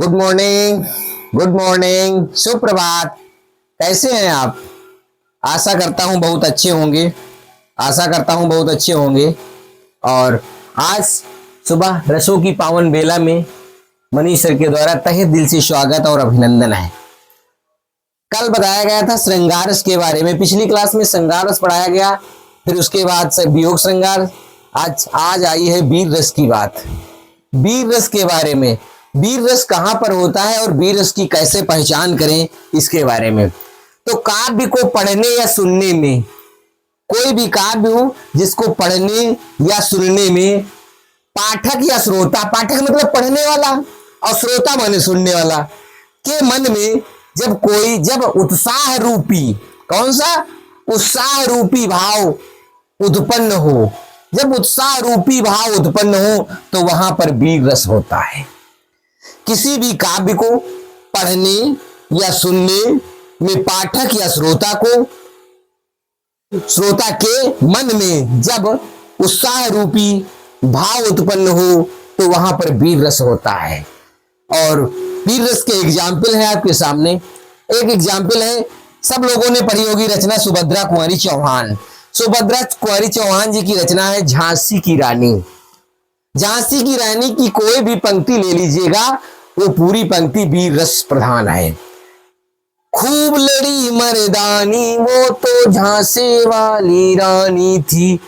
Good morning. Good morning, सुप्रभात। कैसे हैं आप? आशा करता हूं बहुत अच्छे होंगे। आशा करता हूं बहुत अच्छे होंगे। और आज सुबह रसों की पावन बेला में मनीष सर के द्वारा तहे दिल से स्वागत और अभिनंदन है। कल बताया गया था श्रृंगार रस के बारे में, पिछली क्लास में श्रृंगार रस पढ़ाया गया, फिर उसके बाद से वियोग श्रृंगार। आज आई है वीर रस की बात। वीर रस के बारे में, वीर रस कहां पर होता है और वीर रस की कैसे पहचान करें, इसके बारे में। तो काव्य को पढ़ने या सुनने में, कोई भी काव्य हो जिसको पढ़ने या सुनने में पाठक या श्रोता, पाठक मतलब पढ़ने वाला और श्रोता माने सुनने वाला, के मन में जब उत्साह रूपी, कौन सा उत्साह रूपी भाव उत्पन्न हो, जब उत्साह रूपी भाव उत्पन्न हो तो वहां पर वीर रस होता है। किसी भी काव्य को पढ़ने या सुनने में पाठक या श्रोता के मन में जब उत्साह रूपी भाव उत्पन्न हो तो वहां पर वीर रस होता है। और वीर रस के एग्जाम्पल है आपके सामने। एक एग्जाम्पल है, सब लोगों ने पढ़ी होगी रचना सुभद्रा कुंवरी चौहान। सुभद्रा कुंवरी चौहान जी की रचना है झांसी की रानी। झांसी की रानी की कोई भी पंक्ति ले लीजिएगा, वो पूरी पंक्ति वीर रस प्रधान है। खूब लड़ी मर्दानी वो तो झांसी वाली रानी थी।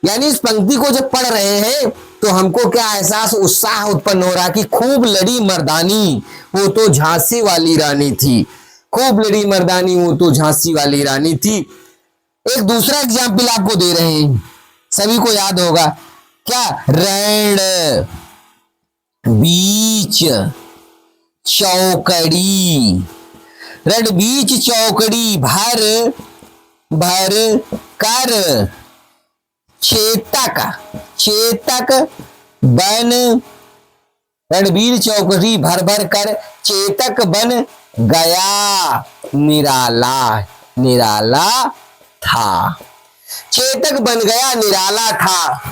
यानी इस पंक्ति को जब पढ़ रहे हैं तो हमको क्या एहसास, उत्साह उत्पन्न हो रहा कि खूब लड़ी मर्दानी वो तो झांसी वाली रानी थी। खूब लड़ी मर्दानी वो तो झांसी वाली रानी थी। एक दूसरा एग्जाम्पल आपको दे रहे हैं, सभी को याद होगा क्या, रण बीच चौकड़ी। रण बीच चौकड़ी भर भर कर चेतक बन, रणबीर चौकड़ी भर भर कर चेतक बन गया निराला था। चेतक बन गया निराला था।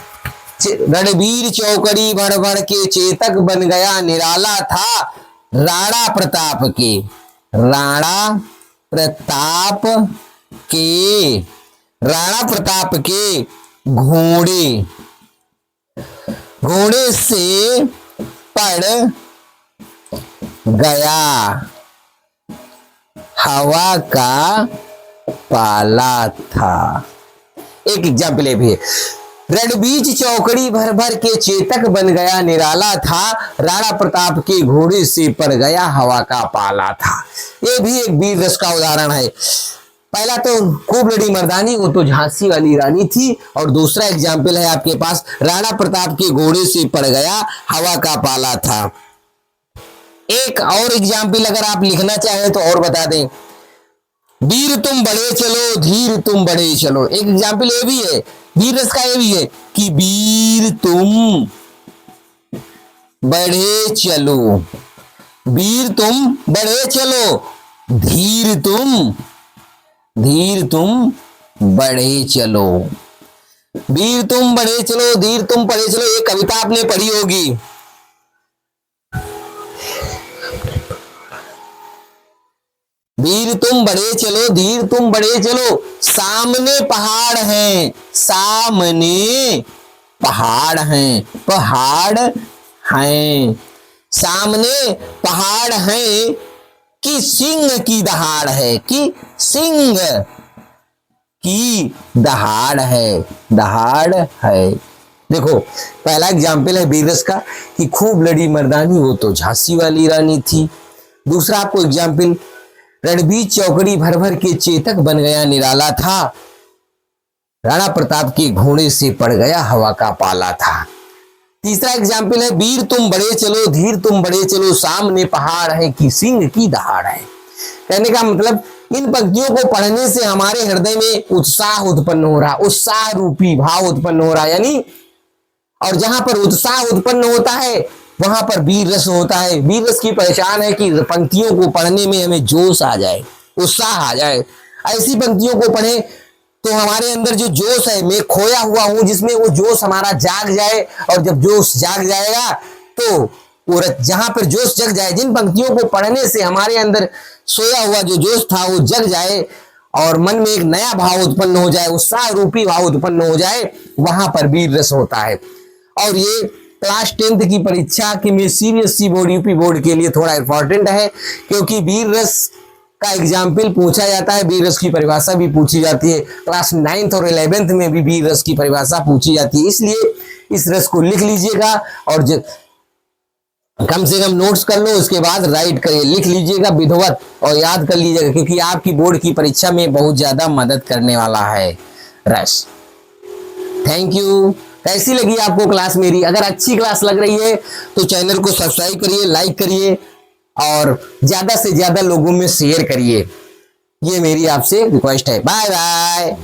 रणबीर चौकड़ी भर भर के चेतक बन गया निराला था। राणा प्रताप के घोड़े से पड़ गया हवा का पाला था। एक एग्जाम्पल है भी, रणबीच चौकड़ी भर भर के चेतक बन गया निराला था। राणा प्रताप के घोड़े से पड़ गया हवा का पाला था। ये भी एक वीर रस का उदाहरण है। पहला तो खूब लड़ी मर्दानी वो तो झांसी वाली रानी थी, और दूसरा एग्जाम्पल है आपके पास, राणा प्रताप के घोड़े से पड़ गया हवा का पाला था। एक और एग्जाम्पल अगर आप लिखना चाहें तो और बता दें, वीर तुम बढ़े चलो धीर तुम बढ़े चलो। एक एग्जाम्पल ये भी है, वीर रस का ये भी है कि वीर तुम बढ़े चलो, वीर तुम बढ़े चलो, धीर तुम बढ़े चलो। वीर तुम बढ़े चलो धीर तुम बढ़े चलो, ये कविता आपने पढ़ी होगी। वीर तुम बढ़े चलो धीर तुम बढ़े चलो, सामने पहाड़ हैं, सामने पहाड़ हैं, सामने पहाड़ हैं कि सिंह की दहाड़ है, कि सिंह की दहाड़ है। देखो पहला एग्जाम्पल है वीर रस का कि खूब लड़ी मर्दानी वो तो झांसी वाली रानी थी। दूसरा आपको एग्जाम्पल, रणबीर चौकड़ी भर भर के चेतक बन गया निराला था। राणा प्रताप के घोड़े से पड़ गया हवा का पाला था। तीसरा एग्जाम्पल है, वीर तुम बढ़े चलो धीर तुम बढ़े चलो, सामने पहाड़ है कि सिंह की दहाड़ है। कहने का मतलब इन पंक्तियों को पढ़ने से हमारे हृदय में उत्साह उत्पन्न हो रहा, उत्साह रूपी भाव उत्पन्न हो रहा, यानी और जहां पर उत्साह उत्पन्न होता है वहां पर वीर रस होता है। वीर रस की पहचान है कि पंक्तियों को पढ़ने में हमें जोश आ जाए, उत्साह आ जाए। ऐसी पंक्तियों को पढ़े तो हमारे अंदर जो जोश है, मैं खोया हुआ हूं जिसमें वो जोश हमारा जाग जाए, और जब जोश जाग जाएगा तो वो जहां पर जोश जग जाए, जिन पंक्तियों को पढ़ने से हमारे अंदर सोया हुआ जो जोश था वो जग जाए और मन में एक नया भाव उत्पन्न हो जाए, उत्साह रूपी भाव उत्पन्न हो जाए, वहां पर वीर रस होता है। और ये क्लास 10th की परीक्षा की में सीबीएसई बोर्ड, यूपी बोर्ड के लिए थोड़ा इंपॉर्टेंट है, क्योंकि वीर रस का एग्जाम्पल पूछा जाता है, वीर रस की परिभाषा भी पूछी जाती है। क्लास 9th और 11th में भी वीर रस की परिभाषा पूछी जाती है। इसलिए इस रस को लिख लीजिएगा और कम से कम नोट्स कर लो, उसके बाद राइट करिए, लिख लीजिएगा विधिवत और याद कर लीजिएगा, क्योंकि आपकी बोर्ड की परीक्षा में बहुत ज्यादा मदद करने वाला है रस। Thank you. कैसी लगी आपको क्लास मेरी? अगर अच्छी क्लास लग रही है तो चैनल को सब्सक्राइब करिए, लाइक करिए और ज्यादा से ज्यादा लोगों में शेयर करिए। ये मेरी आपसे रिक्वेस्ट है। Bye bye.